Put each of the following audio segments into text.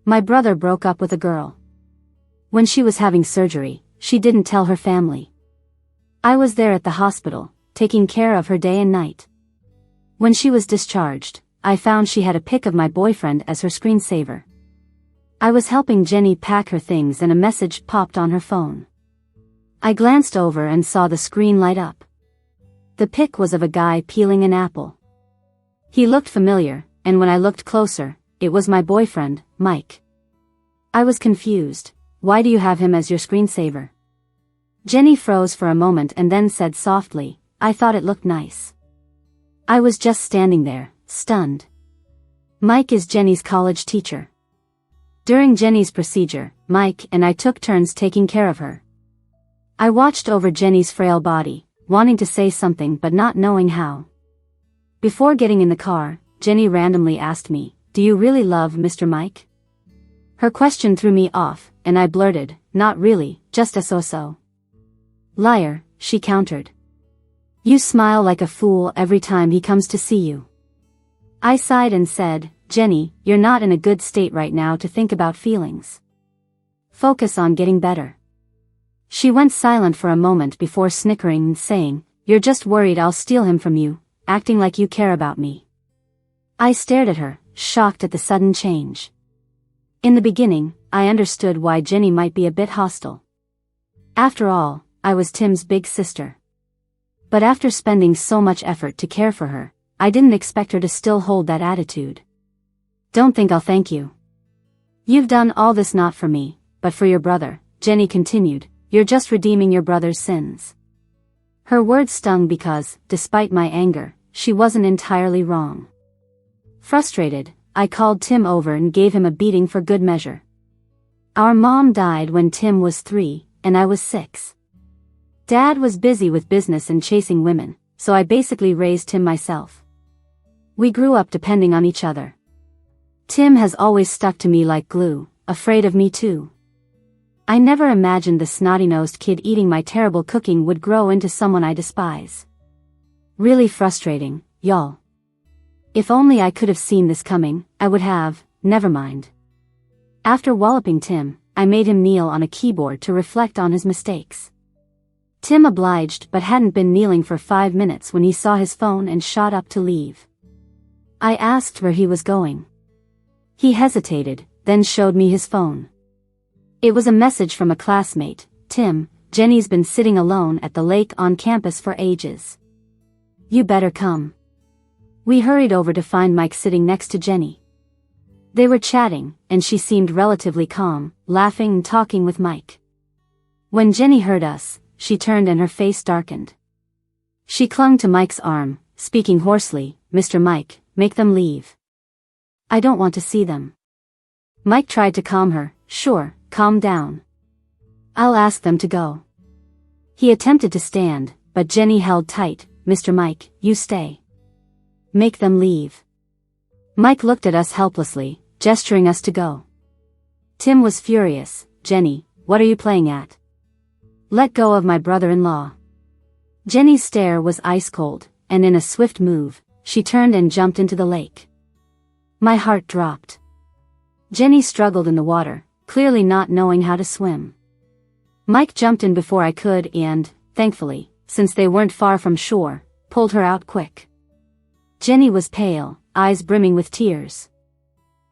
My brother broke up with a girl. When she was having surgery, she didn't tell her family. I was there at the hospital, taking care of her day and night. When she was discharged, I found she had a pic of my boyfriend as her screensaver. I was helping Jenny pack her things and a message popped on her phone. I glanced over and saw the screen light up. The pic was of a guy peeling an apple. He looked familiar, and when I looked closer, it was my boyfriend, Mike. I was confused. Why do you have him as your screensaver? Jenny froze for a moment and then said softly, I thought it looked nice. I was just standing there, stunned. Mike is Jenny's college teacher. During Jenny's procedure, Mike and I took turns taking care of her. I watched over Jenny's frail body, wanting to say something but not knowing how. Before getting in the car, Jenny randomly asked me, do you really love Mr. Mike? Her question threw me off, and I blurted, not really, just a so-so. Liar, she countered. You smile like a fool every time he comes to see you. I sighed and said, Jenny, you're not in a good state right now to think about feelings. Focus on getting better. She went silent for a moment before snickering and saying, you're just worried I'll steal him from you, acting like you care about me. I stared at her, shocked at the sudden change. In the beginning, I understood why Jenny might be a bit hostile. After all, I was Tim's big sister. But after spending so much effort to care for her, I didn't expect her to still hold that attitude. Don't think I'll thank you. You've done all this not for me, but for your brother, Jenny continued, you're just redeeming your brother's sins. Her words stung because, despite my anger, she wasn't entirely wrong. Frustrated, I called Tim over and gave him a beating for good measure. Our mom died when Tim was 3, and I was 6. Dad was busy with business and chasing women, so I basically raised him myself. We grew up depending on each other. Tim has always stuck to me like glue, afraid of me too. I never imagined the snotty-nosed kid eating my terrible cooking would grow into someone I despise. Really frustrating, y'all. If only I could have seen this coming, I would have, never mind. After walloping Tim, I made him kneel on a keyboard to reflect on his mistakes. Tim obliged but hadn't been kneeling for 5 minutes when he saw his phone and shot up to leave. I asked where he was going. He hesitated, then showed me his phone. It was a message from a classmate, Tim, Jenny's been sitting alone at the lake on campus for ages. You better come. We hurried over to find Mike sitting next to Jenny. They were chatting, and she seemed relatively calm, laughing and talking with Mike. When Jenny heard us, she turned and her face darkened. She clung to Mike's arm, speaking hoarsely, Mr. Mike, make them leave. I don't want to see them. Mike tried to calm her, sure, calm down. I'll ask them to go. He attempted to stand, but Jenny held tight, Mr. Mike, you stay. Make them leave. Mike looked at us helplessly, gesturing us to go. Tim was furious, Jenny, what are you playing at? Let go of my brother-in-law. Jenny's stare was ice cold, and in a swift move, she turned and jumped into the lake. My heart dropped. Jenny struggled in the water, clearly not knowing how to swim. Mike jumped in before I could and, thankfully, since they weren't far from shore, pulled her out quick. Jenny was pale, eyes brimming with tears.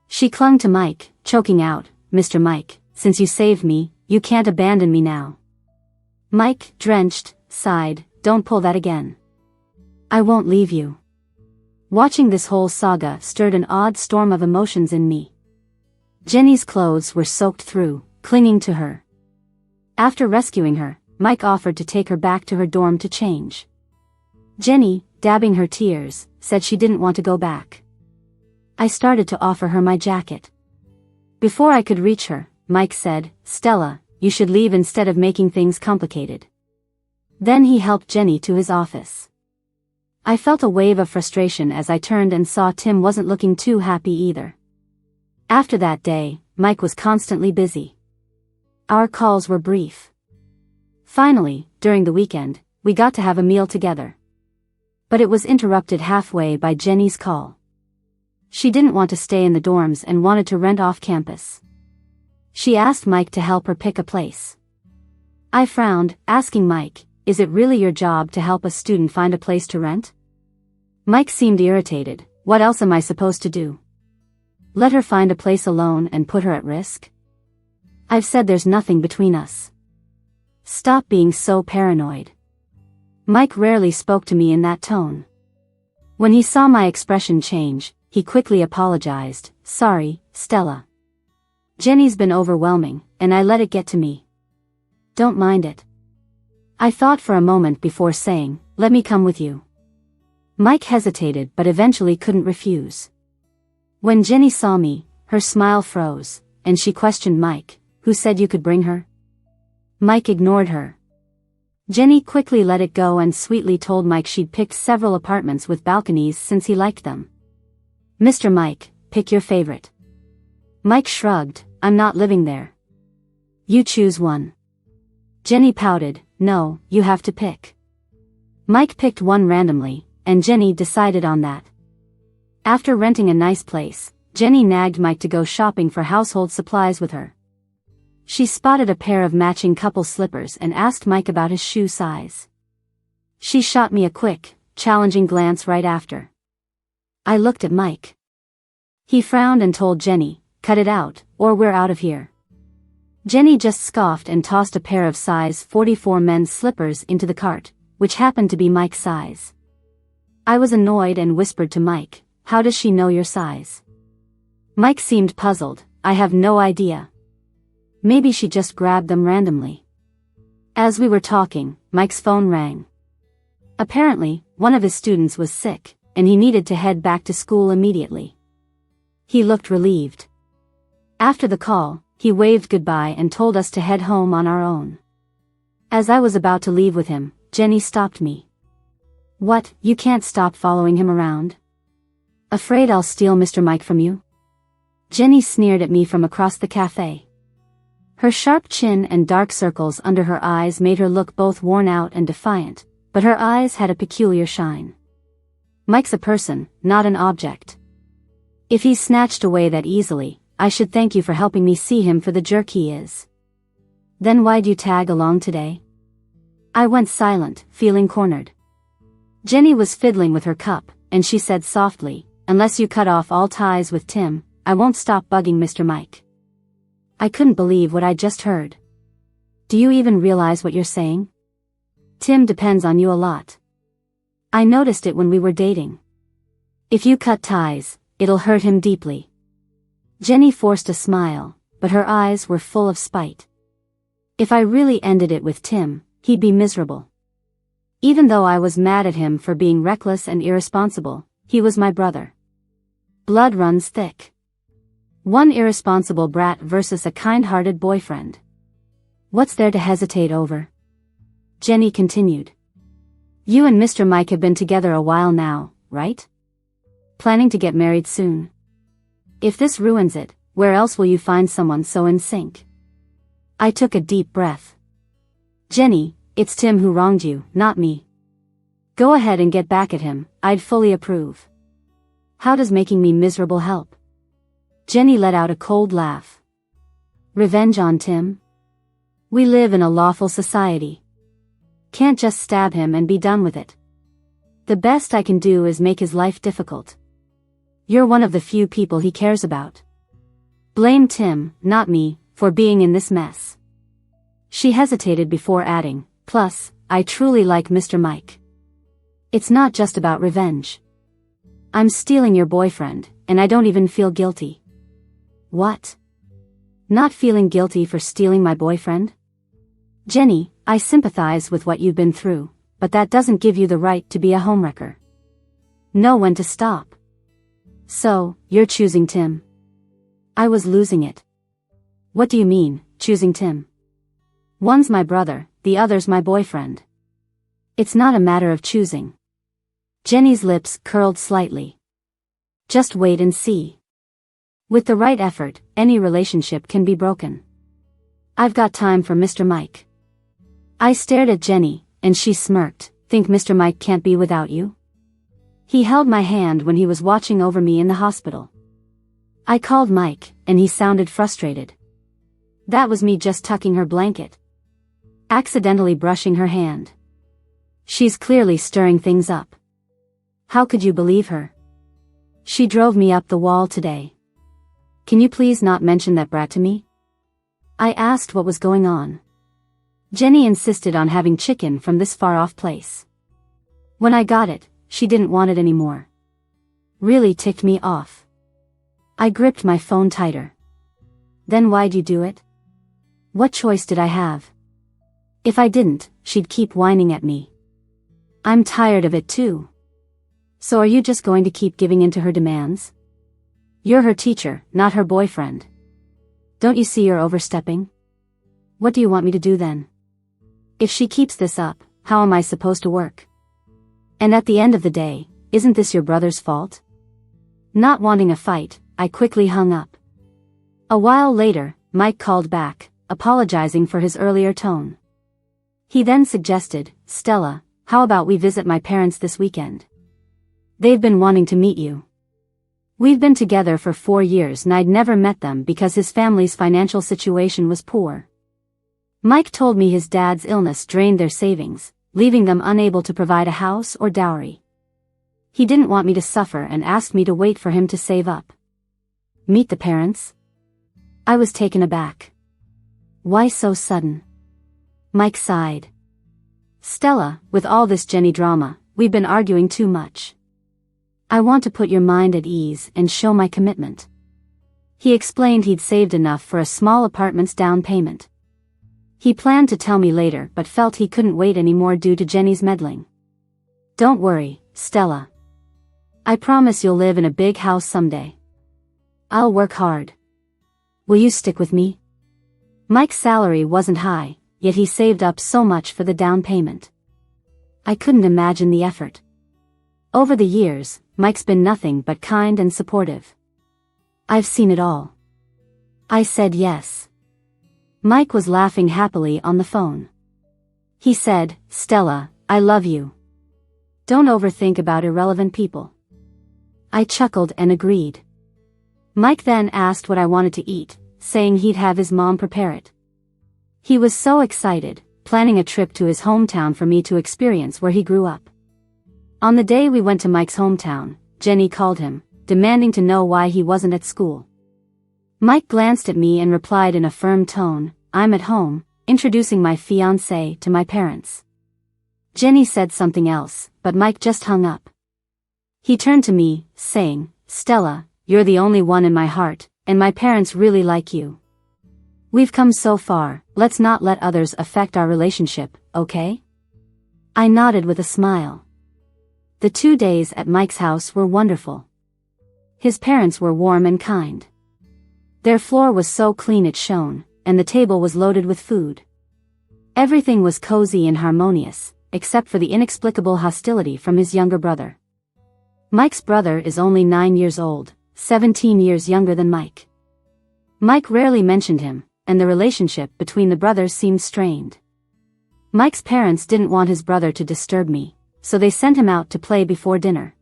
She clung to Mike, choking out, Mr. Mike, since you saved me, you can't abandon me now. Mike, drenched, sighed, don't pull that again. I won't leave you. Watching this whole saga stirred an odd storm of emotions in me. Jenny's clothes were soaked through, clinging to her. After rescuing her, Mike offered to take her back to her dorm to change. Jenny, dabbing her tears, said she didn't want to go back. I started to offer her my jacket. Before I could reach her, Mike said, Stella, you should leave instead of making things complicated. Then he helped Jenny to his office. I felt a wave of frustration as I turned and saw Tim wasn't looking too happy either. After that day, Mike was constantly busy. Our calls were brief. Finally, during the weekend, we got to have a meal together. But it was interrupted halfway by Jenny's call. She didn't want to stay in the dorms and wanted to rent off campus. She asked Mike to help her pick a place. I frowned, asking Mike, "Is it really your job to help a student find a place to rent?" Mike seemed irritated. "What else am I supposed to do? Let her find a place alone and put her at risk? I've said there's nothing between us. Stop being so paranoid." Mike rarely spoke to me in that tone. When he saw my expression change, he quickly apologized. "Sorry, Stella. Jenny's been overwhelming, and I let it get to me. Don't mind it." I thought for a moment before saying, "Let me come with you." Mike hesitated but eventually couldn't refuse. When Jenny saw me, her smile froze, and she questioned Mike, "Who said you could bring her?" Mike ignored her. Jenny quickly let it go and sweetly told Mike she'd picked several apartments with balconies since he liked them. "Mr. Mike, pick your favorite." Mike shrugged. "I'm not living there." "You choose one." Jenny pouted. "No, you have to pick." Mike picked one randomly, and Jenny decided on that. After renting a nice place, Jenny nagged Mike to go shopping for household supplies with her. She spotted a pair of matching couple slippers and asked Mike about his shoe size. She shot me a quick, challenging glance right after. I looked at Mike. He frowned and told Jenny, "Cut it out, or we're out of here." Jenny just scoffed and tossed a pair of size 44 men's slippers into the cart, which happened to be Mike's size. I was annoyed and whispered to Mike, "How does she know your size?" Mike seemed puzzled. "I have no idea. Maybe she just grabbed them randomly." As we were talking, Mike's phone rang. Apparently, one of his students was sick, and he needed to head back to school immediately. He looked relieved. After the call, he waved goodbye and told us to head home on our own. As I was about to leave with him, Jenny stopped me. "What, you can't stop following him around? Afraid I'll steal Mr. Mike from you?" Jenny sneered at me from across the cafe. Her sharp chin and dark circles under her eyes made her look both worn out and defiant, but her eyes had a peculiar shine. "Mike's a person, not an object. If he's snatched away that easily, I should thank you for helping me see him for the jerk he is. Then why'd you tag along today?" I went silent, feeling cornered. Jenny was fiddling with her cup, and she said softly, "Unless you cut off all ties with Tim, I won't stop bugging Mr. Mike." I couldn't believe what I just heard. "Do you even realize what you're saying? Tim depends on you a lot. I noticed it when we were dating. If you cut ties, it'll hurt him deeply." Jenny forced a smile, but her eyes were full of spite. If I really ended it with Tim, he'd be miserable. Even though I was mad at him for being reckless and irresponsible, he was my brother. Blood runs thick. One irresponsible brat versus a kind-hearted boyfriend. What's there to hesitate over? Jenny continued. "You and Mr. Mike have been together a while now, right? Planning to get married soon. If this ruins it, where else will you find someone so in sync?" I took a deep breath. "Jenny, it's Tim who wronged you, not me. Go ahead and get back at him, I'd fully approve. How does making me miserable help?" Jenny let out a cold laugh. "Revenge on Tim? We live in a lawful society. Can't just stab him and be done with it. The best I can do is make his life difficult. You're one of the few people he cares about. Blame Tim, not me, for being in this mess." She hesitated before adding, "Plus, I truly like Mr. Mike. It's not just about revenge. I'm stealing your boyfriend, and I don't even feel guilty." "What? Not feeling guilty for stealing my boyfriend?" "Jenny, I sympathize with what you've been through, but that doesn't give you the right to be a homewrecker. Know when to stop. So, you're choosing Tim." I was losing it. "What do you mean, choosing Tim? One's my brother, the other's my boyfriend. It's not a matter of choosing." Jenny's lips curled slightly. "Just wait and see. With the right effort, any relationship can be broken. I've got time for Mr. Mike." I stared at Jenny, and she smirked. "Think Mr. Mike can't be without you?" He held my hand when he was watching over me in the hospital. I called Mike, and he sounded frustrated. That was me just tucking her blanket. Accidentally brushing her hand. She's clearly stirring things up. How could you believe her? She drove me up the wall today. Can you please not mention that brat to me? I asked what was going on. Jenny insisted on having chicken from this far-off place. When I got it, she didn't want it anymore. Really ticked me off. I gripped my phone tighter. Then why'd you do it? What choice did I have? If I didn't, she'd keep whining at me. I'm tired of it too. So are you just going to keep giving in to her demands? You're her teacher, not her boyfriend. Don't you see you're overstepping? What do you want me to do then? If she keeps this up, how am I supposed to work? And at the end of the day, isn't this your brother's fault? Not wanting a fight, I quickly hung up. A while later, Mike called back, apologizing for his earlier tone. He then suggested, Stella, how about we visit my parents this weekend? They've been wanting to meet you. We've been together for 4 years and I'd never met them because his family's financial situation was poor. Mike told me his dad's illness drained their savings, leaving them unable to provide a house or dowry. He didn't want me to suffer and asked me to wait for him to save up. Meet the parents? I was taken aback. Why so sudden? Mike sighed. Stella, with all this Jenny drama, we've been arguing too much. I want to put your mind at ease and show my commitment. He explained he'd saved enough for a small apartment's down payment. He planned to tell me later but felt he couldn't wait anymore due to Jenny's meddling. Don't worry, Stella. I promise you'll live in a big house someday. I'll work hard. Will you stick with me? Mike's salary wasn't high, yet he saved up so much for the down payment. I couldn't imagine the effort. Over the years, Mike's been nothing but kind and supportive. I've seen it all. I said yes. Mike was laughing happily on the phone. He said, Stella, I love you. Don't overthink about irrelevant people. I chuckled and agreed. Mike then asked what I wanted to eat, saying he'd have his mom prepare it. He was so excited, planning a trip to his hometown for me to experience where he grew up. On the day we went to Mike's hometown, Jenny called him, demanding to know why he wasn't at school. Mike glanced at me and replied in a firm tone, I'm at home, introducing my fiancé to my parents. Jenny said something else, but Mike just hung up. He turned to me, saying, Stella, you're the only one in my heart, and my parents really like you. We've come so far, let's not let others affect our relationship, okay? I nodded with a smile. The 2 days at Mike's house were wonderful. His parents were warm and kind. Their floor was so clean it shone, and the table was loaded with food. Everything was cozy and harmonious, except for the inexplicable hostility from his younger brother. Mike's brother is only 9 years old, 17 years younger than Mike. Mike rarely mentioned him, and the relationship between the brothers seemed strained. Mike's parents didn't want his brother to disturb me, so they sent him out to play before dinner.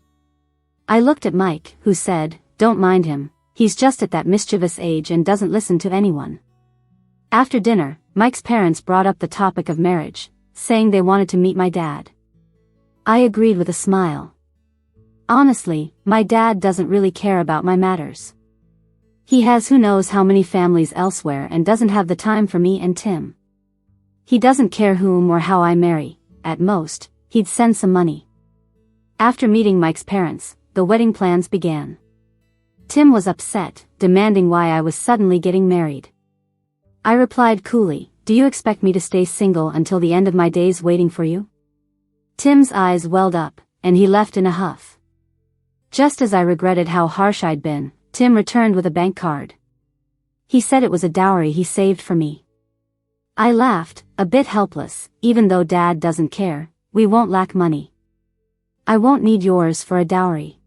I looked at Mike, who said, Don't mind him, he's just at that mischievous age and doesn't listen to anyone. After dinner, Mike's parents brought up the topic of marriage, saying they wanted to meet my dad. I agreed with a smile. Honestly, my dad doesn't really care about my matters. He has who knows how many families elsewhere and doesn't have the time for me and Tim. He doesn't care whom or how I marry, at most, he'd send some money. After meeting Mike's parents, the wedding plans began. Tim was upset, demanding why I was suddenly getting married. I replied coolly, Do you expect me to stay single until the end of my days waiting for you? Tim's eyes welled up, and he left in a huff. Just as I regretted how harsh I'd been, Tim returned with a bank card. He said it was a dowry he saved for me. I laughed, a bit helpless, even though Dad doesn't care, we won't lack money. I won't need yours for a dowry.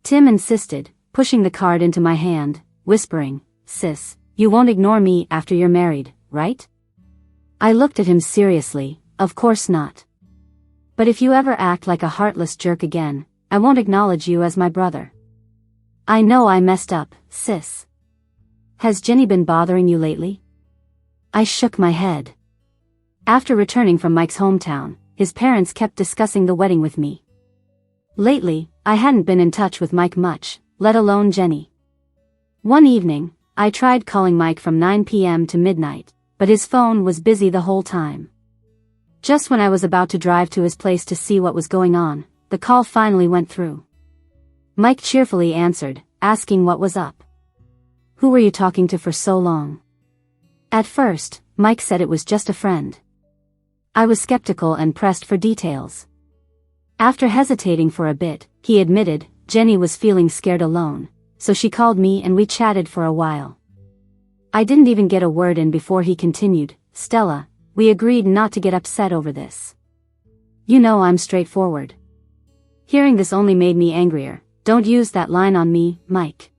Tim insisted, pushing the card into my hand, whispering, Sis, you won't ignore me after you're married, right? I looked at him seriously, of course not. But if you ever act like a heartless jerk again, I won't acknowledge you as my brother. I know I messed up, sis. Has Jenny been bothering you lately? I shook my head. After returning from Mike's hometown, his parents kept discussing the wedding with me. Lately, I hadn't been in touch with Mike much, let alone Jenny. One evening, I tried calling Mike from 9 p.m. to midnight, but his phone was busy the whole time. Just when I was about to drive to his place to see what was going on, the call finally went through. Mike cheerfully answered, asking what was up. Who were you talking to for so long? At first, Mike said it was just a friend. I was skeptical and pressed for details. After hesitating for a bit, he admitted, Jenny was feeling scared alone, so she called me and we chatted for a while. I didn't even get a word in before he continued, Stella, we agreed not to get upset over this. You know I'm straightforward. Hearing this only made me angrier. Don't use that line on me, Mike.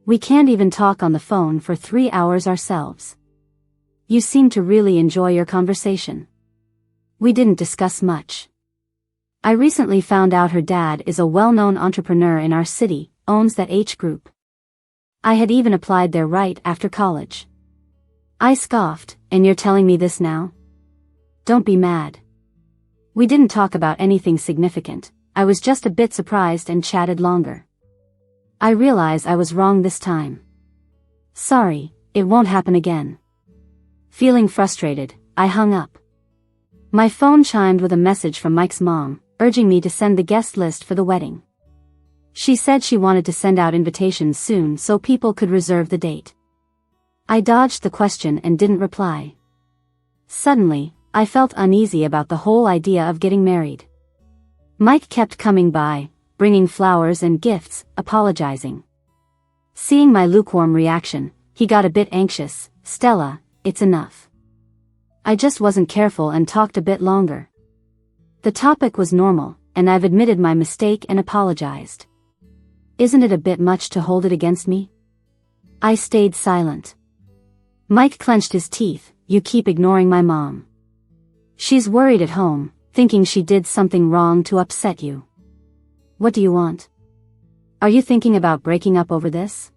We can't even talk on the phone for 3 hours ourselves. You seem to really enjoy your conversation. We didn't discuss much. I recently found out her dad is a well-known entrepreneur in our city, owns that H group. I had even applied there right after college. I scoffed, and you're telling me this now? Don't be mad. We didn't talk about anything significant. I was just a bit surprised and chatted longer. I realize I was wrong this time. Sorry, it won't happen again. Feeling frustrated, I hung up. My phone chimed with a message from Mike's mom, urging me to send the guest list for the wedding. She said she wanted to send out invitations soon so people could reserve the date. I dodged the question and didn't reply. Suddenly, I felt uneasy about the whole idea of getting married. Mike kept coming by, bringing flowers and gifts, apologizing. Seeing my lukewarm reaction, he got a bit anxious. Stella, it's enough. I just wasn't careful and talked a bit longer. The topic was normal, and I've admitted my mistake and apologized. Isn't it a bit much to hold it against me? I stayed silent. Mike clenched his teeth. You keep ignoring my mom. She's worried at home, thinking she did something wrong to upset you. What do you want? Are you thinking about breaking up over this?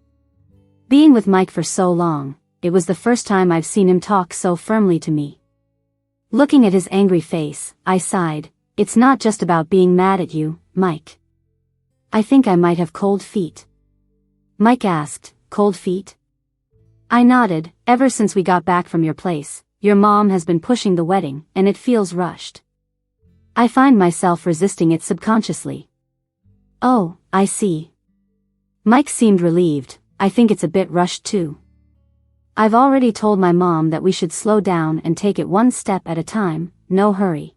Being with Mike for so long, it was the first time I've seen him talk so firmly to me. Looking at his angry face, I sighed. It's not just about being mad at you, Mike. I think I might have cold feet. Mike asked, cold feet? I nodded. Ever since we got back from your place, your mom has been pushing the wedding, and it feels rushed. I find myself resisting it subconsciously. Oh, I see. Mike seemed relieved. I think it's a bit rushed too. I've already told my mom that we should slow down and take it one step at a time, no hurry.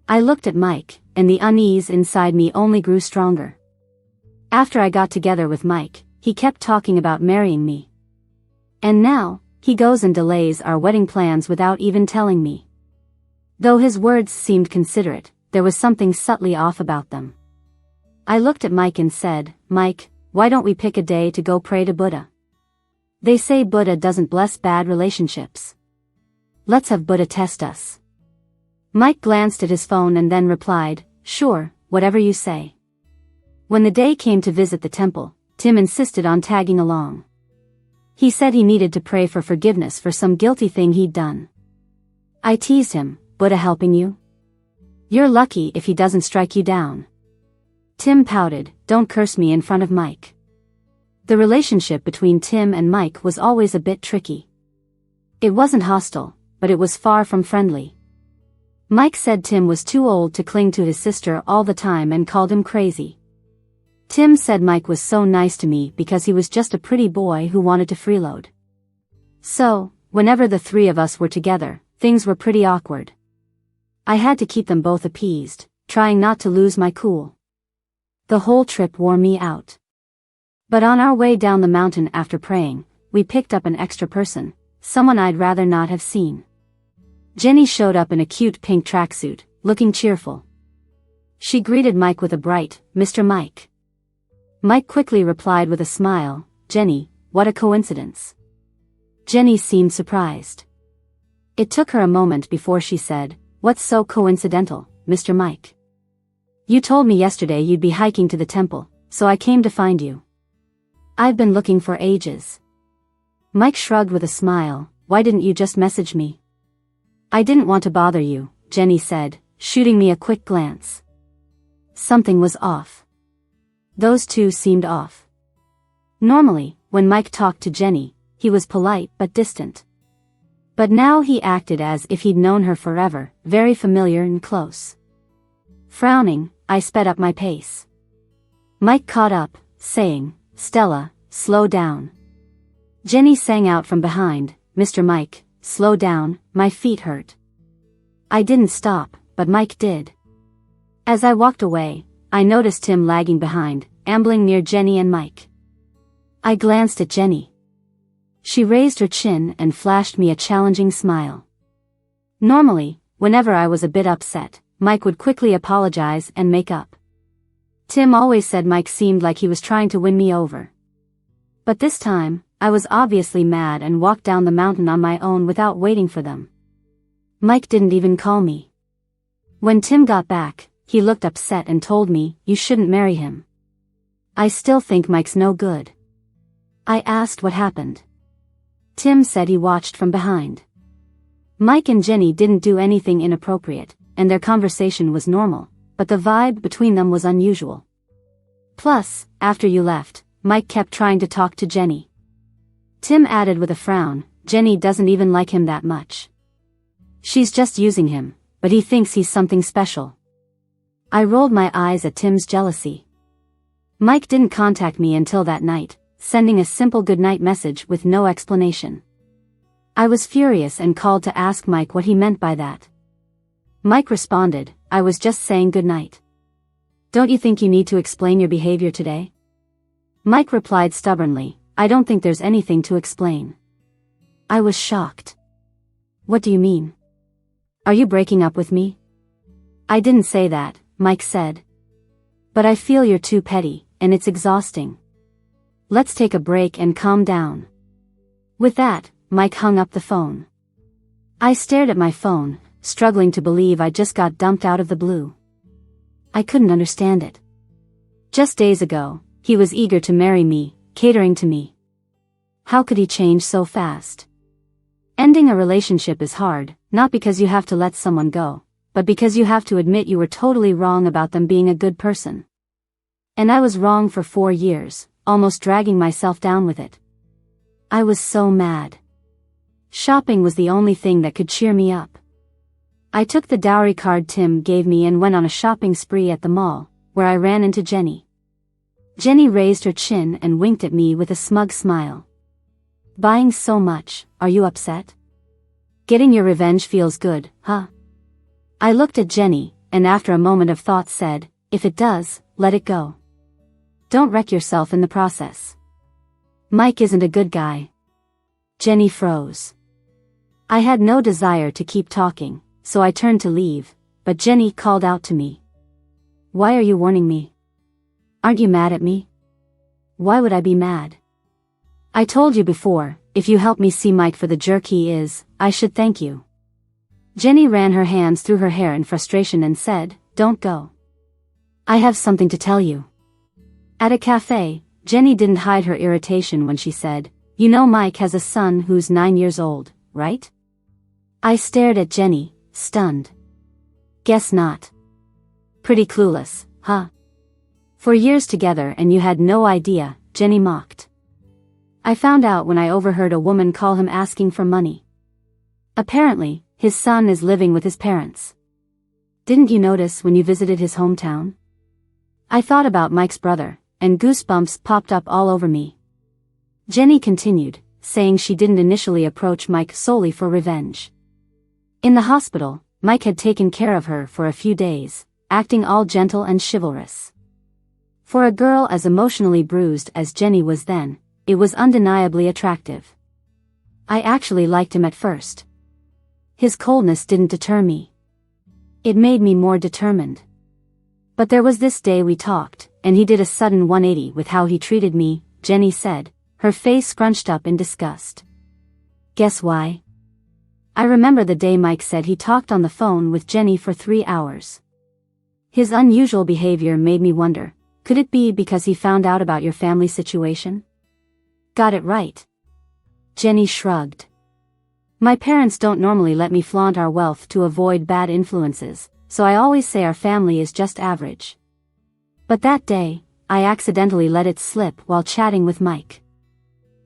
I looked at Mike, and the unease inside me only grew stronger. After I got together with Mike, he kept talking about marrying me. And now, he goes and delays our wedding plans without even telling me. Though his words seemed considerate, there was something subtly off about them. I looked at Mike and said, Mike, why don't we pick a day to go pray to Buddha? They say Buddha doesn't bless bad relationships. Let's have Buddha test us. Mike glanced at his phone and then replied, sure, whatever you say. When the day came to visit the temple, Tim insisted on tagging along. He said he needed to pray for forgiveness for some guilty thing he'd done. I teased him, Buddha helping you? You're lucky if he doesn't strike you down. Tim pouted, don't curse me in front of Mike. The relationship between Tim and Mike was always a bit tricky. It wasn't hostile, but it was far from friendly. Mike said Tim was too old to cling to his sister all the time and called him crazy. Tim said Mike was so nice to me because he was just a pretty boy who wanted to freeload. So, whenever the three of us were together, things were pretty awkward. I had to keep them both appeased, trying not to lose my cool. The whole trip wore me out. But on our way down the mountain after praying, we picked up an extra person, someone I'd rather not have seen. Jenny showed up in a cute pink tracksuit, looking cheerful. She greeted Mike with a bright, Mr. Mike. Mike quickly replied with a smile, Jenny, what a coincidence. Jenny seemed surprised. It took her a moment before she said, what's so coincidental, Mr. Mike? You told me yesterday you'd be hiking to the temple, so I came to find you. I've been looking for ages. Mike shrugged with a smile. Why didn't you just message me? I didn't want to bother you, Jenny said, shooting me a quick glance. Something was off. Those two seemed off. Normally, when Mike talked to Jenny, he was polite but distant. But now he acted as if he'd known her forever, very familiar and close. Frowning, I sped up my pace. Mike caught up, saying, "Stella, slow down." Jenny sang out from behind, "Mr. Mike, slow down, my feet hurt." I didn't stop, but Mike did. As I walked away, I noticed him lagging behind, ambling near Jenny and Mike. I glanced at Jenny. She raised her chin and flashed me a challenging smile. Normally, whenever I was a bit upset, Mike would quickly apologize and make up. Tim always said Mike seemed like he was trying to win me over. But this time, I was obviously mad and walked down the mountain on my own without waiting for them. Mike didn't even call me. When Tim got back, he looked upset and told me, "You shouldn't marry him." I still think Mike's no good. I asked what happened. Tim said he watched from behind. Mike and Jenny didn't do anything inappropriate, and their conversation was normal, but the vibe between them was unusual. Plus, after you left, Mike kept trying to talk to Jenny. Tim added with a frown, "Jenny doesn't even like him that much. She's just using him, but he thinks he's something special." I rolled my eyes at Tim's jealousy. Mike didn't contact me until that night, sending a simple goodnight message with no explanation. I was furious and called to ask Mike what he meant by that. Mike responded, "I was just saying goodnight. Don't you think you need to explain your behavior today?" Mike replied stubbornly, "I don't think there's anything to explain." I was shocked. "What do you mean? Are you breaking up with me?" "I didn't say that," Mike said. "But I feel you're too petty, and it's exhausting. Let's take a break and calm down." With that, Mike hung up the phone. I stared at my phone, struggling to believe I just got dumped out of the blue. I couldn't understand it. Just days ago, he was eager to marry me, catering to me. How could he change so fast? Ending a relationship is hard, not because you have to let someone go, but because you have to admit you were totally wrong about them being a good person. And I was wrong for 4 years, almost dragging myself down with it. I was so mad. Shopping was the only thing that could cheer me up. I took the dowry card Tim gave me and went on a shopping spree at the mall, where I ran into Jenny. Jenny raised her chin and winked at me with a smug smile. "Buying so much, are you upset? Getting your revenge feels good, huh?" I looked at Jenny, and after a moment of thought said, "If it does, let it go. Don't wreck yourself in the process. Mike isn't a good guy." Jenny froze. I had no desire to keep talking, so I turned to leave, but Jenny called out to me. "Why are you warning me? Aren't you mad at me?" "Why would I be mad? I told you before, if you help me see Mike for the jerk he is, I should thank you." Jenny ran her hands through her hair in frustration and said, "Don't go. I have something to tell you." At a cafe, Jenny didn't hide her irritation when she said, "You know Mike has a son who's 9 years old, right?" I stared at Jenny, stunned. "Guess not. Pretty clueless, huh? 4 years together and you had no idea," Jenny mocked. "I found out when I overheard a woman call him asking for money. Apparently, his son is living with his parents. Didn't you notice when you visited his hometown?" I thought about Mike's brother, and goosebumps popped up all over me. Jenny continued, saying she didn't initially approach Mike solely for revenge. In the hospital, Mike had taken care of her for a few days, acting all gentle and chivalrous. For a girl as emotionally bruised as Jenny was then, it was undeniably attractive. I actually liked him at first. His coldness didn't deter me. It made me more determined. But there was this day we talked, and he did a sudden 180 with how he treated me, Jenny said, her face scrunched up in disgust. Guess why? I remember the day Mike said he talked on the phone with Jenny for 3 hours. His unusual behavior made me wonder, could it be because he found out about your family situation? Got it right. Jenny shrugged. My parents don't normally let me flaunt our wealth to avoid bad influences, so I always say our family is just average. But that day, I accidentally let it slip while chatting with Mike.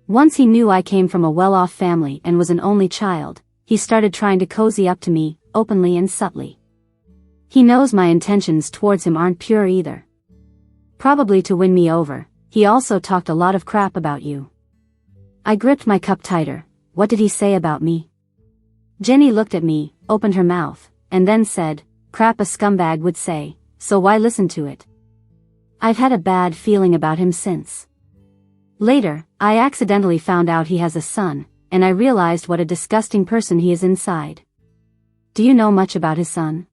Once he knew I came from a well-off family and was an only child, he started trying to cozy up to me, openly and subtly. He knows my intentions towards him aren't pure either. Probably to win me over, he also talked a lot of crap about you. I gripped my cup tighter. What did he say about me? Jenny looked at me, opened her mouth, and then said, crap a scumbag would say, so why listen to it? I've had a bad feeling about him since. Later, I accidentally found out he has a son, and I realized what a disgusting person he is inside. Do you know much about his son?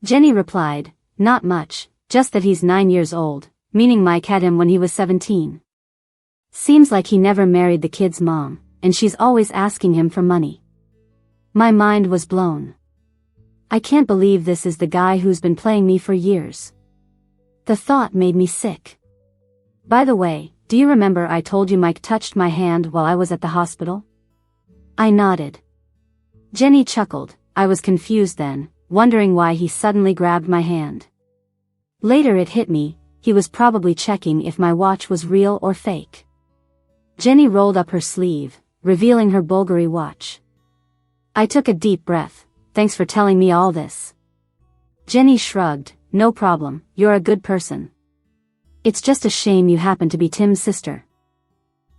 Jenny replied, not much, just that he's 9 years old, meaning Mike had him when he was 17. Seems like he never married the kid's mom, and she's always asking him for money. My mind was blown. I can't believe this is the guy who's been playing me for years. The thought made me sick. By the way, do you remember I told you Mike touched my hand while I was at the hospital? I nodded. Jenny chuckled. I was confused then, wondering why he suddenly grabbed my hand. Later it hit me, he was probably checking if my watch was real or fake. Jenny rolled up her sleeve, revealing her Bulgari watch. I took a deep breath. Thanks for telling me all this. Jenny shrugged. No problem, you're a good person. It's just a shame you happen to be Tim's sister.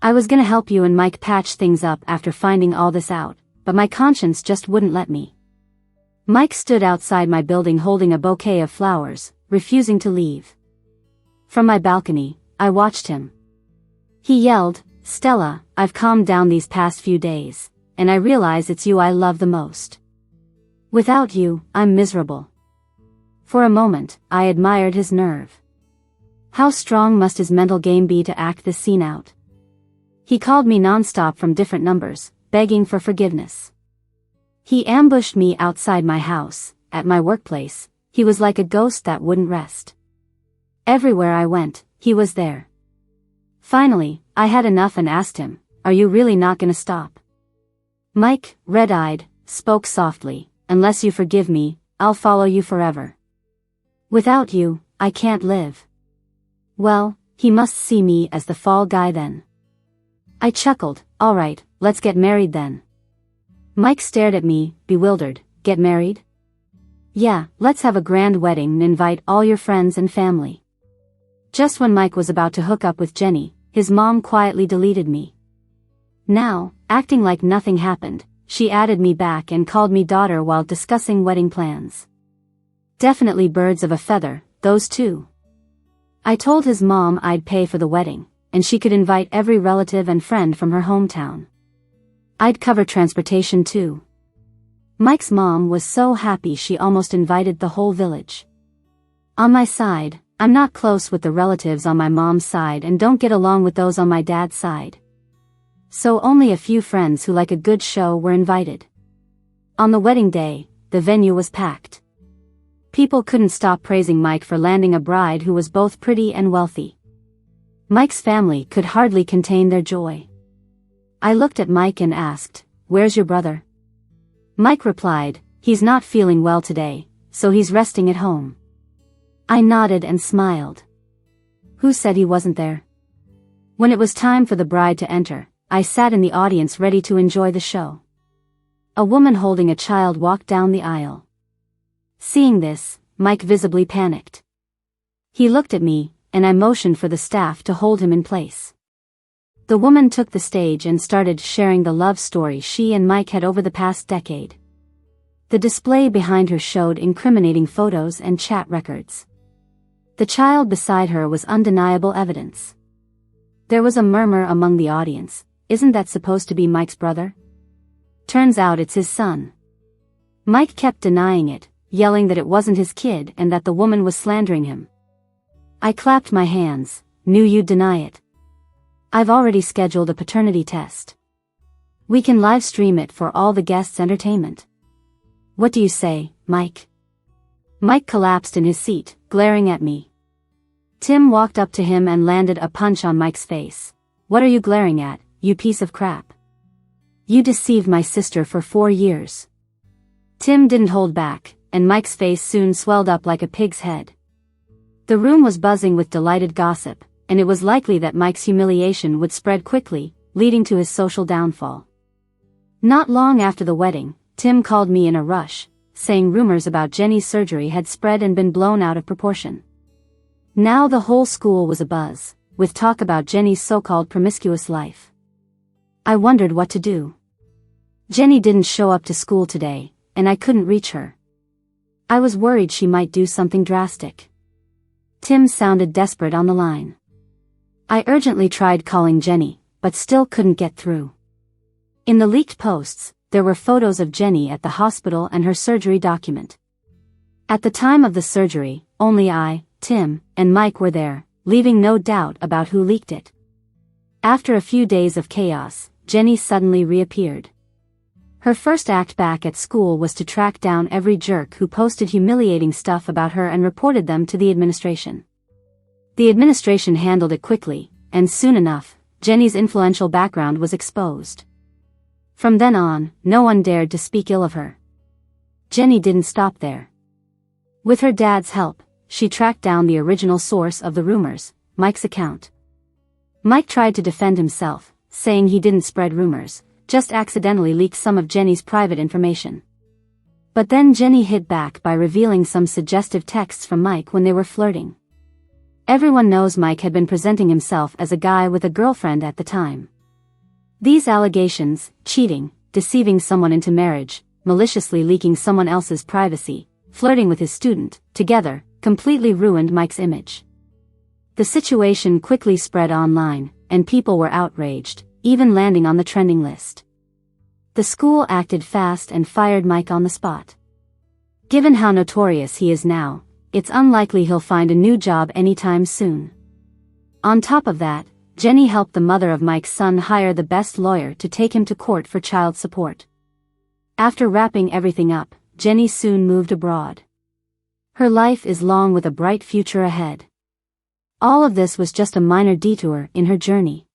I was gonna help you and Mike patch things up after finding all this out, but my conscience just wouldn't let me. Mike stood outside my building holding a bouquet of flowers, refusing to leave. From my balcony, I watched him. He yelled, Stella, I've calmed down these past few days, and I realize it's you I love the most. Without you, I'm miserable. For a moment, I admired his nerve. How strong must his mental game be to act this scene out? He called me nonstop from different numbers, begging for forgiveness. He ambushed me outside my house, at my workplace. He was like a ghost that wouldn't rest. Everywhere I went, he was there. Finally, I had enough and asked him, are you really not gonna stop? Mike, red-eyed, spoke softly, unless you forgive me, I'll follow you forever. Without you, I can't live. Well, he must see me as the fall guy then. I chuckled, alright, let's get married then. Mike stared at me, bewildered, get married? Yeah, let's have a grand wedding and invite all your friends and family. Just when Mike was about to hook up with Jenny, his mom quietly deleted me. Now, acting like nothing happened, she added me back and called me daughter while discussing wedding plans. Definitely birds of a feather, those two. I told his mom I'd pay for the wedding, and she could invite every relative and friend from her hometown. I'd cover transportation too. Mike's mom was so happy she almost invited the whole village. On my side, I'm not close with the relatives on my mom's side and don't get along with those on my dad's side. So only a few friends who like a good show were invited. On the wedding day, the venue was packed. People couldn't stop praising Mike for landing a bride who was both pretty and wealthy. Mike's family could hardly contain their joy. I looked at Mike and asked, where's your brother? Mike replied, he's not feeling well today, so he's resting at home. I nodded and smiled. Who said he wasn't there? When it was time for the bride to enter, I sat in the audience ready to enjoy the show. A woman holding a child walked down the aisle. Seeing this, Mike visibly panicked. He looked at me, and I motioned for the staff to hold him in place. The woman took the stage and started sharing the love story she and Mike had over the past decade. The display behind her showed incriminating photos and chat records. The child beside her was undeniable evidence. There was a murmur among the audience, isn't that supposed to be Mike's brother? Turns out it's his son. Mike kept denying it, yelling that it wasn't his kid and that the woman was slandering him. I clapped my hands, knew you'd deny it. I've already scheduled a paternity test. We can live stream it for all the guests' entertainment. What do you say, Mike? Mike collapsed in his seat, glaring at me. Tim walked up to him and landed a punch on Mike's face. "What are you glaring at, you piece of crap? You deceived my sister for 4 years." Tim didn't hold back, and Mike's face soon swelled up like a pig's head. The room was buzzing with delighted gossip, and it was likely that Mike's humiliation would spread quickly, leading to his social downfall. Not long after the wedding, Tim called me in a rush, saying rumors about Jenny's surgery had spread and been blown out of proportion. Now the whole school was abuzz, with talk about Jenny's so-called promiscuous life. I wondered what to do. Jenny didn't show up to school today, and I couldn't reach her. I was worried she might do something drastic. Tim sounded desperate on the line. I urgently tried calling Jenny, but still couldn't get through. In the leaked posts, there were photos of Jenny at the hospital and her surgery document. At the time of the surgery, only I, Tim, and Mike were there, leaving no doubt about who leaked it. After a few days of chaos, Jenny suddenly reappeared. Her first act back at school was to track down every jerk who posted humiliating stuff about her and reported them to the administration. The administration handled it quickly, and soon enough, Jenny's influential background was exposed. From then on, no one dared to speak ill of her. Jenny didn't stop there. With her dad's help, she tracked down the original source of the rumors, Mike's account. Mike tried to defend himself, saying he didn't spread rumors, just accidentally leaked some of Jenny's private information. But then Jenny hit back by revealing some suggestive texts from Mike when they were flirting. Everyone knows Mike had been presenting himself as a guy with a girlfriend at the time. These allegations, cheating, deceiving someone into marriage, maliciously leaking someone else's privacy, flirting with his student, together, completely ruined Mike's image. The situation quickly spread online, and people were outraged, even landing on the trending list. The school acted fast and fired Mike on the spot. Given how notorious he is now, it's unlikely he'll find a new job anytime soon. On top of that, Jenny helped the mother of Mike's son hire the best lawyer to take him to court for child support. After wrapping everything up, Jenny soon moved abroad. Her life is long with a bright future ahead. All of this was just a minor detour in her journey.